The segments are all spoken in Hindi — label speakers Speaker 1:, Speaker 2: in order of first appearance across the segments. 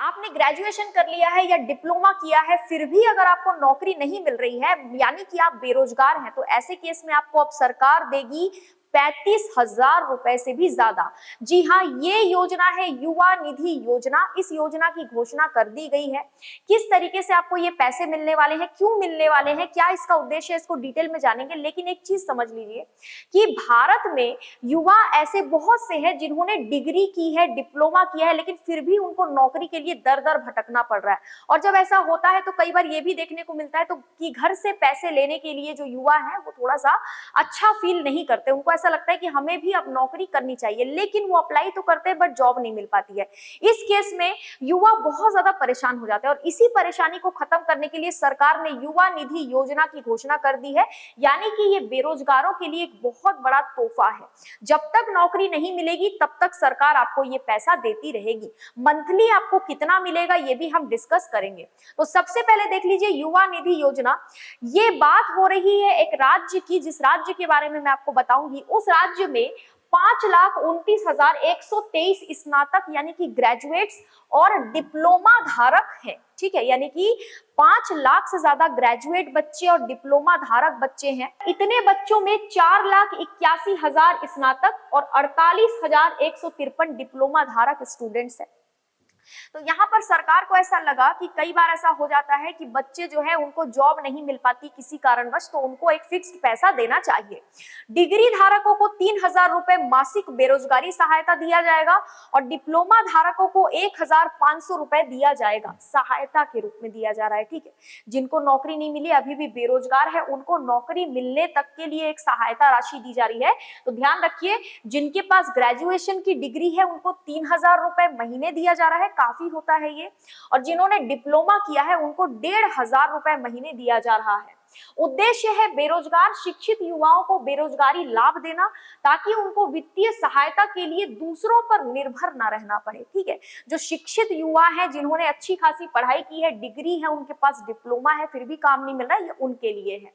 Speaker 1: आपने ग्रेजुएशन कर लिया है या डिप्लोमा किया है, फिर भी अगर आपको नौकरी नहीं मिल रही है, यानी कि आप बेरोजगार हैं, तो ऐसे केस में आपको अब सरकार देगी 35,000 रुपए से भी ज्यादा। जी हाँ, ये योजना है युवा निधि योजना। इस योजना की घोषणा कर दी गई है। किस तरीके से आपको ये पैसे मिलने वाले हैं, क्यों मिलने वाले हैं, क्या इसका उद्देश्य है, इसको डिटेल में जानेंगे। लेकिन एक चीज समझ लीजिए कि भारत में युवा ऐसे बहुत से हैं जिन्होंने डिग्री की है, डिप्लोमा किया है, लेकिन फिर भी उनको नौकरी के लिए दर दर भटकना पड़ रहा है। और जब ऐसा होता है तो कई बार ये भी देखने को मिलता है तो कि घर से पैसे लेने के लिए जो युवा है वो थोड़ा सा अच्छा फील नहीं करते। उनको ऐसा लगता है कि हमें भी अब नौकरी करनी चाहिए, लेकिन वो अप्लाई तो करते हैं बट जॉब नहीं मिल पाती है। इस केस में युवा बहुत ज्यादा परेशान हो जाते हैं और इसी परेशानी को खत्म करने के लिए सरकार ने युवा निधि योजना की घोषणा कर दी है। यानी कि ये बेरोजगारों के लिए एक बहुत बड़ा तोहफा है। जब तक नौकरी नहीं मिलेगी तब तक सरकार आपको ये पैसा देती रहेगी। मंथली आपको कितना मिलेगा ये भी हम डिस्कस करेंगे। तो सबसे पहले देख लीजिए युवा निधि योजना। ये बात हो रही है एक राज्य की, जिस राज्य के बारे में मैं आपको बताऊंगी उस राज्य में 5,29,123 स्नातक यानी कि ग्रेजुएट्स और डिप्लोमा धारक हैं। ठीक है, यानी कि 5 लाख से ज्यादा ग्रेजुएट बच्चे और डिप्लोमा धारक बच्चे हैं। इतने बच्चों में 4,81,000 स्नातक और 48,153 डिप्लोमा धारक स्टूडेंट्स हैं। तो यहाँ पर सरकार को ऐसा लगा कि कई बार ऐसा हो जाता है कि बच्चे जो है उनको जॉब नहीं मिल पाती किसी कारणवश, तो उनको एक फिक्स्ड पैसा देना चाहिए। डिग्री धारकों को 3,000 रुपए मासिक बेरोजगारी सहायता दिया जाएगा और डिप्लोमा धारकों को 1,500 रुपए दिया जाएगा, सहायता के रूप में दिया जा रहा है। ठीक है, जिनको नौकरी नहीं मिली, अभी भी बेरोजगार है, उनको नौकरी मिलने तक के लिए एक सहायता राशि दी जा रही है। तो ध्यान रखिए, जिनके पास ग्रेजुएशन की डिग्री है उनको 3,000 रुपए महीने दिया जा रहा है, काफी होता है ये। और जिन्होंने डिप्लोमा किया है उनको 1,500 रुपए महीने दिया जा रहा है। उद्देश्य है बेरोजगार शिक्षित युवाओं को बेरोजगारी लाभ देना, ताकि उनको वित्तीय सहायता के लिए दूसरों पर निर्भर ना रहना पड़े। ठीक है, जो शिक्षित युवा हैं, जिन्होंने अच्छी खासी पढ़ाई की है, डिग्री है, उनके पास डिप्लोमा है, फिर भी काम नहीं मिल रहा है, ये उनके लिए है।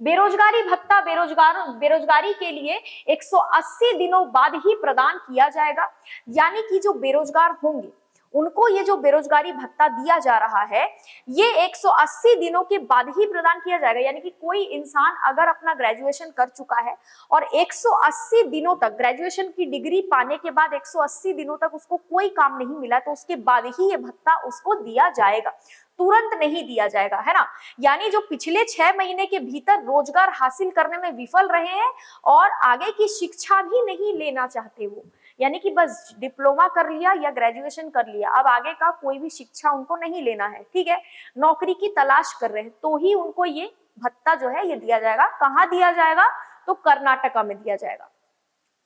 Speaker 1: बेरोजगारी भत्ता बेरोजगारी के लिए 180 दिनों बाद ही प्रदान किया जाएगा। यानी कि जो बेरोजगार होंगे उनको ये जो बेरोजगारी भत्ता दिया जा रहा है ये 180 दिनों के बाद ही प्रदान किया जाएगा। यानी कि कोई इंसान अगर अपना ग्रेजुएशन कर चुका है और 180 दिनों तक, ग्रेजुएशन की डिग्री पाने के बाद 180 दिनों तक उसको कोई काम नहीं मिला, तो उसके बाद ही ये भत्ता उसको दिया जाएगा, तुरंत नहीं दिया जाएगा, है ना। यानी जो पिछले 6 महीने के भीतर रोजगार हासिल करने में विफल रहे हैं और आगे की शिक्षा भी नहीं लेना चाहते वो, यानी कि बस डिप्लोमा कर लिया या ग्रेजुएशन कर लिया, अब आगे का कोई भी शिक्षा उनको नहीं लेना है, ठीक है, नौकरी की तलाश कर रहे हैं, तो ही उनको ये भत्ता जो है ये दिया जाएगा। कहाँ दिया जाएगा? तो कर्नाटका में दिया जाएगा।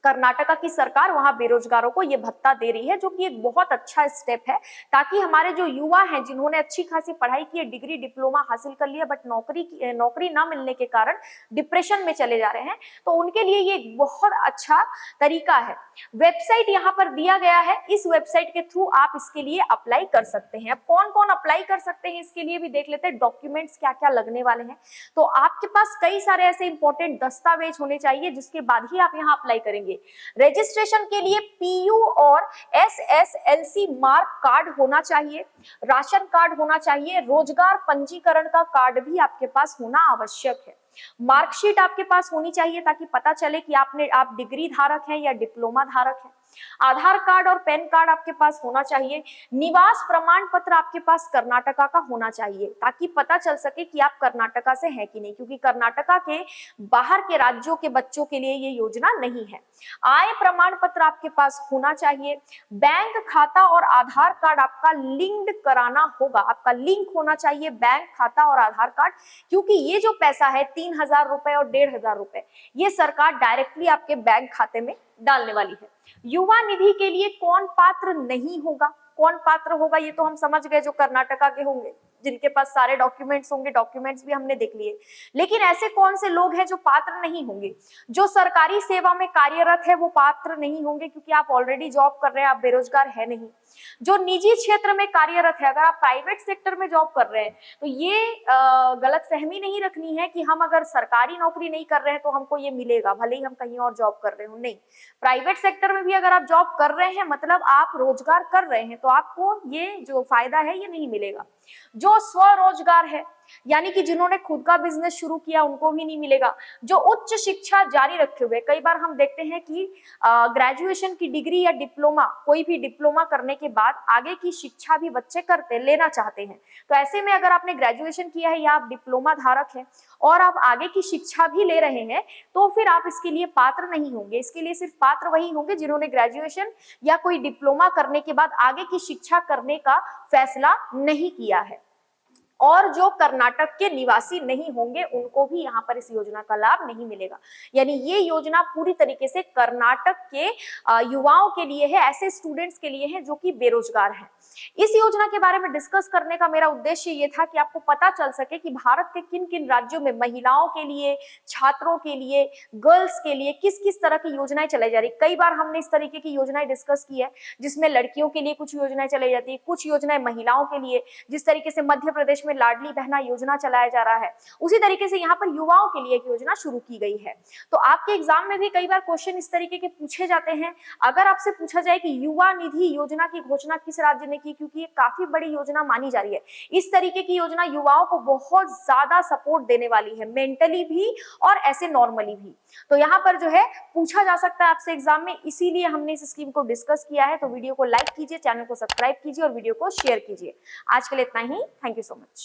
Speaker 1: कर्नाटका की सरकार वहां बेरोजगारों को ये भत्ता दे रही है, जो कि एक बहुत अच्छा स्टेप है, ताकि हमारे जो युवा हैं जिन्होंने अच्छी खासी पढ़ाई की है, डिग्री डिप्लोमा हासिल कर लिया, बट नौकरी ना मिलने के कारण डिप्रेशन में चले जा रहे हैं, तो उनके लिए ये एक बहुत अच्छा तरीका है। वेबसाइट यहाँ पर दिया गया है, इस वेबसाइट के थ्रू आप इसके लिए अप्लाई कर सकते हैं। अब कौन कौन अप्लाई कर सकते हैं इसके लिए भी देख लेते हैं, डॉक्यूमेंट्स क्या क्या लगने वाले हैं। तो आपके पास कई सारे ऐसे इंपॉर्टेंट दस्तावेज होने चाहिए जिसके बाद ही आप यहाँ अप्लाई करेंगे। रजिस्ट्रेशन के लिए पीयू और एसएसएलसी मार्क कार्ड होना चाहिए, राशन कार्ड होना चाहिए, रोजगार पंजीकरण का कार्ड भी आपके पास होना आवश्यक है। मार्कशीट आपके पास होनी चाहिए ताकि पता चले कि आप डिग्री धारक हैं या डिप्लोमा धारक हैं। आधार कार्ड और पैन कार्ड आपके पास होना चाहिए। निवास प्रमाण पत्र आपके पास कर्नाटका का होना चाहिए ताकि पता चल सके कि आप कर्नाटका से हैं कि नहीं, क्योंकि कर्नाटका के बाहर के राज्यों के बच्चों के लिए ये योजना नहीं है। आय प्रमाण पत्र आपके पास होना चाहिए। बैंक खाता और आधार कार्ड आपका लिंक्ड कराना होगा, आपका लिंक होना चाहिए बैंक खाता और आधार कार्ड, क्योंकि ये जो पैसा है 3,000 रुपए और 1,500 रुपए ये सरकार डायरेक्टली आपके बैंक खाते में डालने वाली है। युवा निधि के लिए कौन पात्र नहीं होगा, कौन पात्र होगा ये तो हम समझ गए, जो कर्नाटका के होंगे। जिनके पास सारे डॉक्यूमेंट्स होंगे, डॉक्यूमेंट्स भी हमने देख लिए। लेकिन ऐसे कौन से लोग हैं जो पात्र नहीं होंगे? जो सरकारी सेवा में कार्यरत है वो पात्र नहीं होंगे, क्योंकि आप ऑलरेडी जॉब कर रहे हैं, आप बेरोजगार है नहीं। जो निजी क्षेत्र में कार्यरत है, अगर आप प्राइवेट सेक्टर में जॉब कर रहे हैं तो ये गलतफहमी नहीं रखनी है कि हम अगर सरकारी नौकरी नहीं कर रहे हैं तो हमको ये मिलेगा, भले ही हम कहीं और जॉब कर रहे हो। नहीं, प्राइवेट सेक्टर में भी अगर आप जॉब कर रहे हैं मतलब आप रोजगार कर रहे हैं, तो आपको ये जो फायदा है ये नहीं मिलेगा। जो स्वरोजगार है, यानी कि जिन्होंने खुद का बिजनेस शुरू किया, उनको भी नहीं मिलेगा। जो उच्च शिक्षा जारी रखे हुए, कई बार हम देखते हैं कि ग्रेजुएशन की डिग्री या डिप्लोमा, कोई भी डिप्लोमा करने के बाद आगे की शिक्षा भी बच्चे लेना चाहते हैं। तो ऐसे में अगर आपने ग्रेजुएशन किया है या आप डिप्लोमा धारक हैं और आप आगे की शिक्षा भी ले रहे हैं, तो फिर आप इसके लिए पात्र नहीं होंगे। इसके लिए सिर्फ पात्र वही होंगे जिन्होंने ग्रेजुएशन या कोई डिप्लोमा करने के बाद आगे की शिक्षा करने का फैसला नहीं किया है। और जो कर्नाटक के निवासी नहीं होंगे उनको भी यहाँ पर इस योजना का लाभ नहीं मिलेगा। यानी ये योजना पूरी तरीके से कर्नाटक के युवाओं के लिए है, ऐसे स्टूडेंट्स के लिए है जो कि बेरोजगार हैं। इस योजना के बारे में डिस्कस करने का मेरा उद्देश्य ये था कि आपको पता चल सके कि भारत के किन किन राज्यों में महिलाओं के लिए, छात्रों के लिए, गर्ल्स के लिए किस किस तरह की योजनाएं चलाई जा रही। कई बार हमने इस तरीके की योजनाएं डिस्कस की है जिसमें लड़कियों के लिए कुछ योजनाएं चलाई जाती है, कुछ योजनाएं महिलाओं के लिए, जिस तरीके से मध्य प्रदेश में लाडली बहना योजना चलाया जा रहा है, उसी तरीके से यहाँ पर युवाओं के लिए एक योजना शुरू की गई है। तो आपके एग्जाम में भी कई बार क्वेश्चन इस तरीके के पूछे जाते हैं। अगर आपसे पूछा जाए कि युवा निधि योजना की घोषणा किस राज्य ने की, क्योंकि ये काफी बड़ी योजना मानी जा रही है, इस तरीके की योजना युवाओं को बहुत ज्यादा सपोर्ट देने वाली है, मेंटली भी और ऐसे नॉर्मली भी। तो यहाँ पर जो है पूछा जा सकता है आपसे एग्जाम में, इसीलिए हमने इस स्कीम को डिस्कस किया है। तो वीडियो को लाइक कीजिए, चैनल को सब्सक्राइब कीजिए और वीडियो को शेयर कीजिए। आज के लिए इतना ही। Thank you so much.